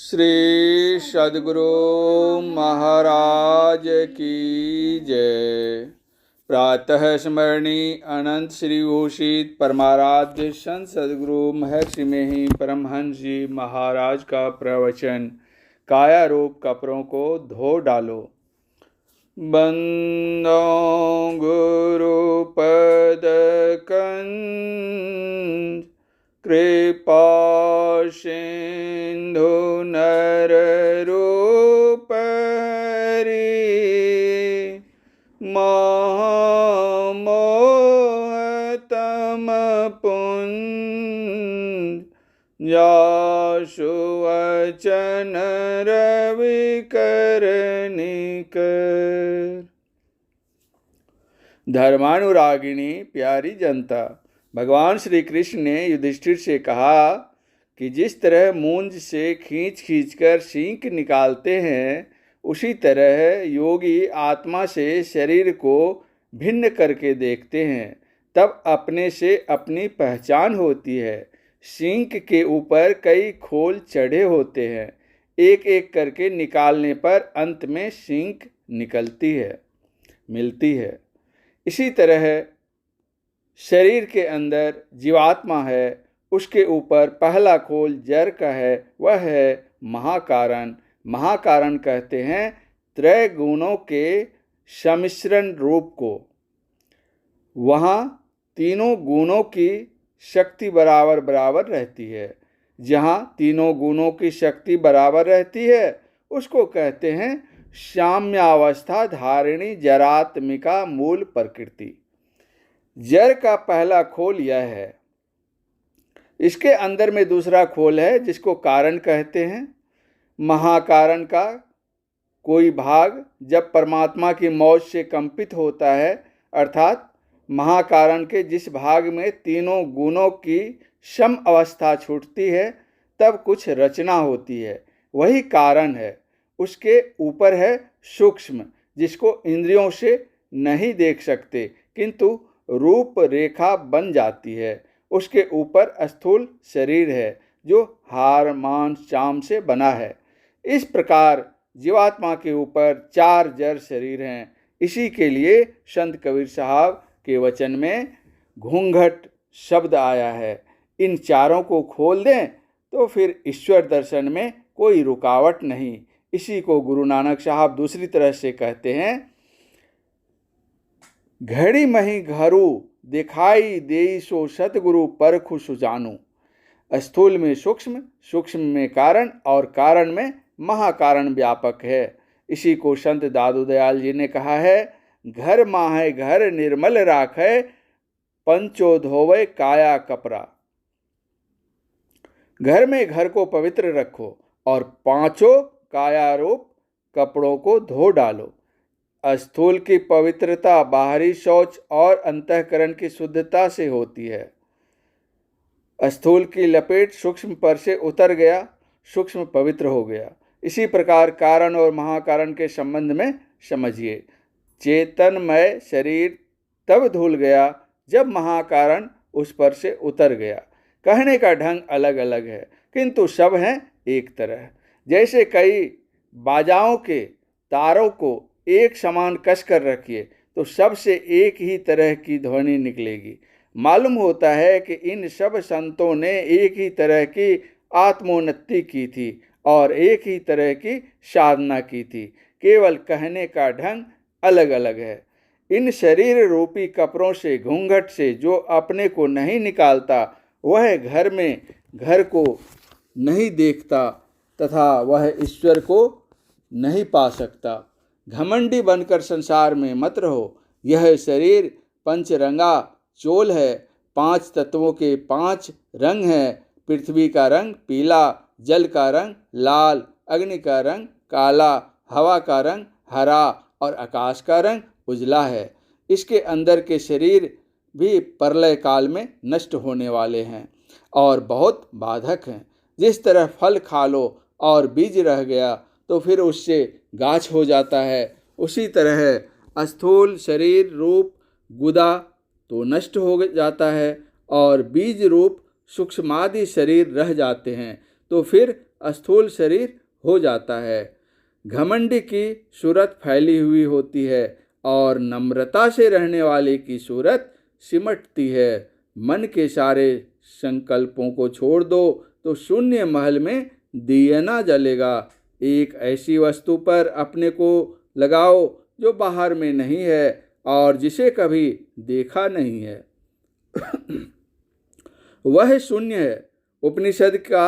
श्री सद्गुरु महाराज की जय। प्रातः स्मरणीय अनंत श्री घोषित परमाराध्य संत सद्गुरु महर्षि में ही परमहंस जी महाराज का प्रवचन। काया रूप कपड़ों को धो डालो। बंदो गुरु पद कंज कृपा सिंधु नर रूप हरि मोहतम पुंज जासु वचन रवि करनिकर। धर्मानुरागिणी प्यारी जनता, भगवान श्री कृष्ण ने युधिष्ठिर से कहा कि जिस तरह मूंज से खींच कर सींक निकालते हैं, उसी तरह योगी आत्मा से शरीर को भिन्न करके देखते हैं, तब अपने से अपनी पहचान होती है। सींक के ऊपर कई खोल चढ़े होते हैं, एक एक करके निकालने पर अंत में सींक मिलती है। इसी तरह शरीर के अंदर जीवात्मा है, उसके ऊपर पहला खोल जड़ का है, वह है महाकारण। महाकारण कहते हैं त्रय गुणों के सम्मिश्रण रूप को। वहाँ तीनों गुणों की शक्ति बराबर रहती है। जहाँ तीनों गुणों की शक्ति बराबर रहती है, उसको कहते हैं साम्यावस्था धारिणी जरात्मिका मूल प्रकृति। जड़ का पहला खोल यह है। इसके अंदर में दूसरा खोल है जिसको कारण कहते हैं। महाकारण का कोई भाग जब परमात्मा की मौज से कंपित होता है, अर्थात महाकारण के जिस भाग में तीनों गुणों की सम अवस्था छूटती है, तब कुछ रचना होती है, वही कारण है। उसके ऊपर है सूक्ष्म, जिसको इंद्रियों से नहीं देख सकते किंतु रूप रेखा बन जाती है। उसके ऊपर स्थूल शरीर है जो हाड़ मांस चाम से बना है। इस प्रकार जीवात्मा के ऊपर चार जड़ शरीर हैं। इसी के लिए संत कबीर साहब के वचन में घूंघट शब्द आया है। इन चारों को खोल दें तो फिर ईश्वर दर्शन में कोई रुकावट नहीं। इसी को गुरु नानक साहब दूसरी तरह से कहते हैं, घड़ी मही घरू दिखाई देई सो सतगुरु परखु सुजानु। स्थूल में सूक्ष्म, सूक्ष्म में कारण और कारण में महाकारण व्यापक है। इसी को संत दादू दयाल जी ने कहा है, घर माहे घर निर्मल राखे पंचो धोवे काया कपड़ा। घर में घर को पवित्र रखो और पांचों काया रूप कपड़ों को धो डालो। स्थूल की पवित्रता बाहरी शौच और अंतःकरण की शुद्धता से होती है। स्थूल की लपेट सूक्ष्म पर से उतर गया, सूक्ष्म पवित्र हो गया। इसी प्रकार कारण और महाकारण के संबंध में समझिए। चेतनमय शरीर तब धुल गया जब महाकारण उस पर से उतर गया। कहने का ढंग अलग अलग है किंतु सब हैं एक तरह। जैसे कई बाजाओं के तारों को एक समान कस कर रखिए तो सबसे एक ही तरह की ध्वनि निकलेगी। मालूम होता है कि इन सब संतों ने एक ही तरह की आत्मोन्नति की थी और एक ही तरह की साधना की थी, केवल कहने का ढंग अलग अलग है। इन शरीर रूपी कपड़ों से, घूंघट से जो अपने को नहीं निकालता, वह घर में घर को नहीं देखता तथा वह ईश्वर को नहीं पा सकता। घमंडी बनकर संसार में मत रहो। यह शरीर पंचरंगा चोल है। 5 तत्वों के 5 रंग हैं। पृथ्वी का रंग पीला, जल का रंग लाल, अग्नि का रंग काला, हवा का रंग हरा और आकाश का रंग उजला है। इसके अंदर के शरीर भी प्रलय काल में नष्ट होने वाले हैं और बहुत बाधक हैं। जिस तरह फल खा लो और बीज रह गया तो फिर उससे गाछ हो जाता है, उसी तरह स्थूल शरीर रूप गुदा तो नष्ट हो जाता है और बीज रूप सूक्ष्मादि शरीर रह जाते हैं, तो फिर स्थूल शरीर हो जाता है। घमंडी की सूरत फैली हुई होती है और नम्रता से रहने वाले की सूरत सिमटती है। मन के सारे संकल्पों को छोड़ दो तो शून्य महल में दिया न जलेगा। एक ऐसी वस्तु पर अपने को लगाओ जो बाहर में नहीं है और जिसे कभी देखा नहीं है। वह शून्य है। उपनिषद का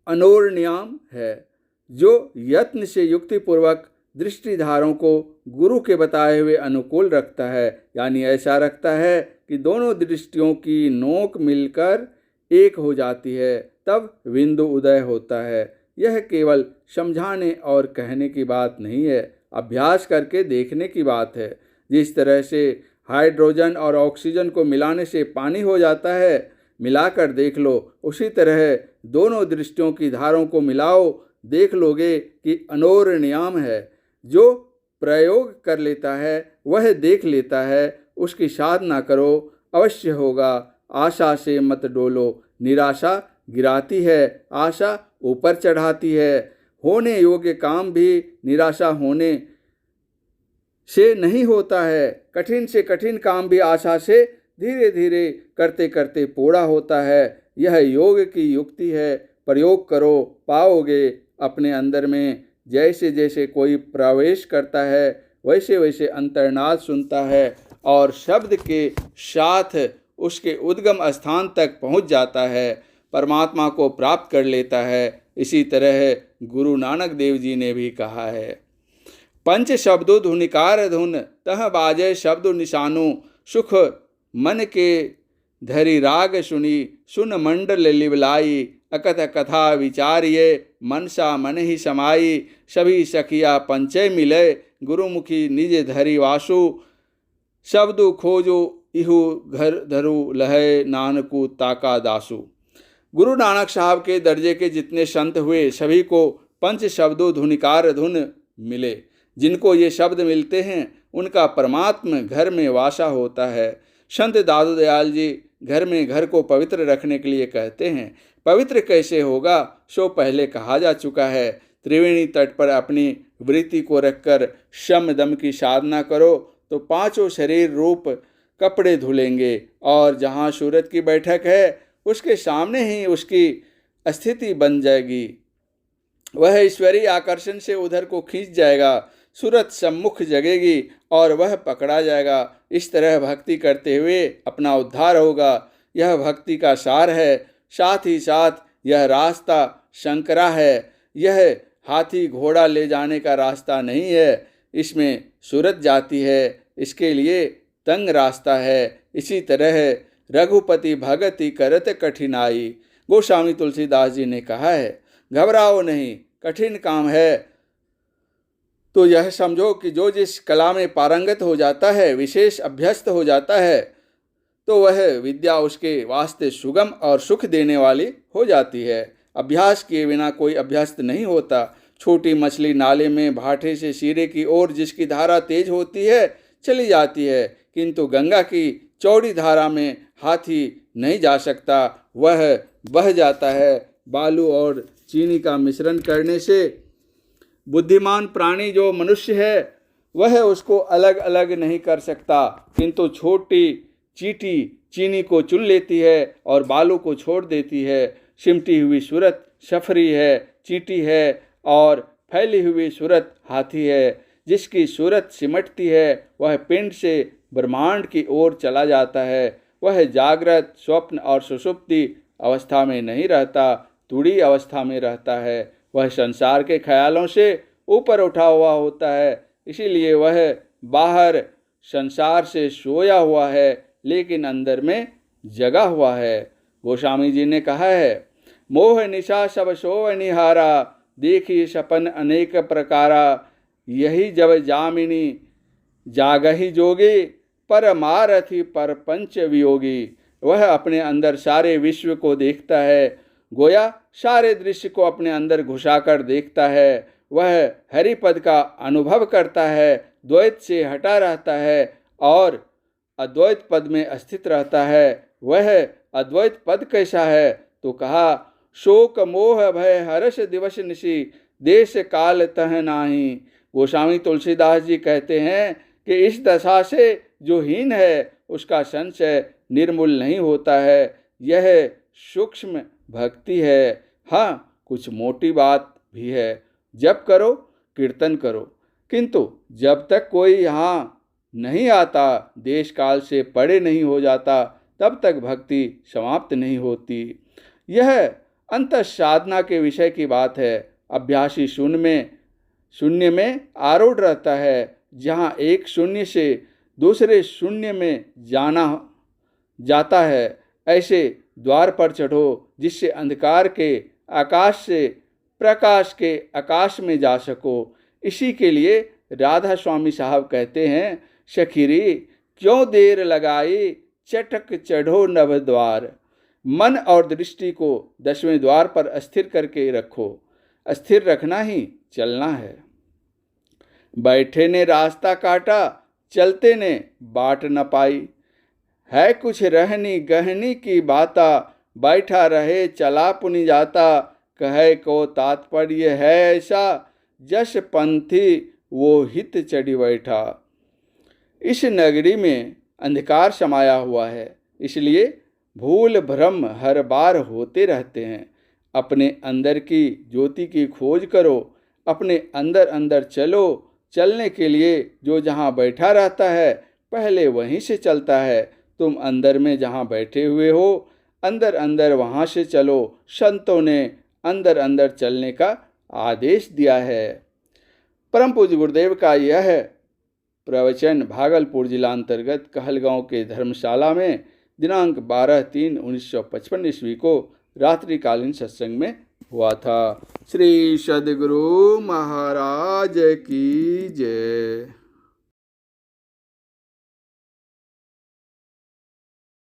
अनोरण्याम है जो यत्न से युक्तिपूर्वक दृष्टिधारों को गुरु के बताए हुए अनुकूल रखता है, यानी ऐसा रखता है कि दोनों दृष्टियों की नोक मिलकर एक हो जाती है, तब बिंदु उदय होता है। यह केवल समझाने और कहने की बात नहीं है, अभ्यास करके देखने की बात है। जिस तरह से हाइड्रोजन और ऑक्सीजन को मिलाने से पानी हो जाता है, मिलाकर देख लो। उसी तरह दोनों दृष्टियों की धारों को मिलाओ, देख लोगे कि अनोरण्याम है। जो प्रयोग कर लेता है वह देख लेता है। उसकी साधना करो, अवश्य होगा। आशा से मत डोलो, निराशा गिराती है, आशा ऊपर चढ़ाती है। होने योग्य काम भी निराशा होने से नहीं होता है। कठिन से कठिन काम भी आशा से धीरे धीरे करते करते पूरा होता है। यह योग की युक्ति है। प्रयोग करो, पाओगे अपने अंदर में। जैसे जैसे कोई प्रवेश करता है वैसे वैसे अंतर्नाद सुनता है और शब्द के साथ उसके उद्गम स्थान तक पहुंच जाता है, परमात्मा को प्राप्त कर लेता है। इसी तरह गुरु नानक देव जी ने भी कहा है, पंच शब्दों धुनिकार धुन तह बाजे शब्द निशानु सुख मन के धरी राग सुनी सुन मंडल लिवलाई अकथ कथा विचारिये मनसा मन ही समाई सभी सखिया पंचय मिले गुरुमुखी निज धरी वासु शब्दु खोजो इहु घर धरु लहे नानकू ताका दासु। गुरु नानक साहब के दर्जे के जितने संत हुए सभी को पंच शब्दों धुनिकार धुन मिले। जिनको ये शब्द मिलते हैं उनका परमात्मा घर में वासा होता है। संत दादू दयाल जी घर में घर को पवित्र रखने के लिए कहते हैं। पवित्र कैसे होगा सो पहले कहा जा चुका है। त्रिवेणी तट पर अपनी वृत्ति को रखकर शम दम की साधना करो तो पांचों शरीर रूप कपड़े धुलेंगे और जहाँ सूरत की बैठक है उसके सामने ही उसकी स्थिति बन जाएगी। वह ईश्वरीय आकर्षण से उधर को खींच जाएगा। सूरत सम्मुख जगेगी और वह पकड़ा जाएगा। इस तरह भक्ति करते हुए अपना उद्धार होगा। यह भक्ति का सार है। साथ ही साथ यह रास्ता शंकरा है। यह हाथी घोड़ा ले जाने का रास्ता नहीं है। इसमें सूरत जाती है, इसके लिए तंग रास्ता है। इसी तरह रघुपति भगति करत कठिनाई। गोस्वामी तुलसीदास जी ने कहा है, घबराओ नहीं, कठिन काम है तो यह समझो कि जो जिस कला में पारंगत हो जाता है, विशेष अभ्यस्त हो जाता है, तो वह विद्या उसके वास्ते सुगम और सुख देने वाली हो जाती है। अभ्यास किए बिना कोई अभ्यस्त नहीं होता। छोटी मछली नाले में भाटे से सिरे की ओर जिसकी धारा तेज होती है चली जाती है, किंतु गंगा की चौड़ी धारा में हाथी नहीं जा सकता, वह बह जाता है। बालू और चीनी का मिश्रण करने से बुद्धिमान प्राणी जो मनुष्य है वह उसको अलग अलग नहीं कर सकता, किंतु छोटी चींटी चीनी को चुन लेती है और बालू को छोड़ देती है। सिमटी हुई सूरत सफरी है, चींटी है, और फैली हुई सूरत हाथी है। जिसकी सूरत सिमटती है वह पिंड से ब्रह्मांड की ओर चला जाता है। वह जागृत, स्वप्न और सुषुप्ति अवस्था में नहीं रहता, तुड़ी अवस्था में रहता है। वह संसार के ख्यालों से ऊपर उठा हुआ होता है, इसीलिए वह बाहर संसार से सोया हुआ है लेकिन अंदर में जगा हुआ है। गोस्वामी जी ने कहा है, मोह निशा सब सोव निहारा देखी सपन अनेक प्रकारा यही जब जामिनी जागही जोगी पर मारथी पर पंच वियोगी। वह अपने अंदर सारे विश्व को देखता है, गोया सारे दृश्य को अपने अंदर घुसाकर देखता है। वह हरिपद का अनुभव करता है, द्वैत से हटा रहता है और अद्वैत पद में स्थित रहता है। वह अद्वैत पद कैसा है तो कहा, शोक मोह भय हर्ष दिवस निशि, देश काल तह नाही। गोस्वामी तुलसीदास जी कहते हैं कि इस दशा से जो हीन है उसका संशय निर्मूल नहीं होता है। यह सूक्ष्म भक्ति है। हाँ, कुछ मोटी बात भी है। जप करो, कीर्तन करो, किंतु जब तक कोई यहाँ नहीं आता, देश काल से परे नहीं हो जाता, तब तक भक्ति समाप्त नहीं होती। यह अंत साधना के विषय की बात है। अभ्यासी शून्य में आरूढ़ रहता है। जहाँ एक शून्य से दूसरे शून्य में जाना जाता है, ऐसे द्वार पर चढ़ो जिससे अंधकार के आकाश से प्रकाश के आकाश में जा सको। इसी के लिए राधा स्वामी साहब कहते हैं, सखीरी क्यों देर लगाई, चटक चढ़ो नभ द्वार। मन और दृष्टि को 10वें द्वार पर स्थिर करके रखो। स्थिर रखना ही चलना है। बैठे ने रास्ता काटा, चलते ने बाट न पाई। है कुछ रहनी गहनी की बाता, बैठा रहे चला पुनि जाता। कहे को तात्पर्य है ऐसा, जस पंथी वो हित चढ़ी बैठा। इस नगरी में अंधकार समाया हुआ है, इसलिए भूल भ्रम हर बार होते रहते हैं। अपने अंदर की ज्योति की खोज करो, अपने अंदर अंदर चलो। चलने के लिए जो जहाँ बैठा रहता है, पहले वहीं से चलता है। तुम अंदर में जहाँ बैठे हुए हो, अंदर अंदर वहाँ से चलो। संतों ने अंदर अंदर चलने का आदेश दिया है। परम पूज्य गुरुदेव का यह प्रवचन भागलपुर जिला अंतर्गत कहलगांव के धर्मशाला में दिनांक 12/3/1955 ईस्वी को रात्रिकालीन सत्संग में हुआ था। श्री सद्गुरु महाराज की जय।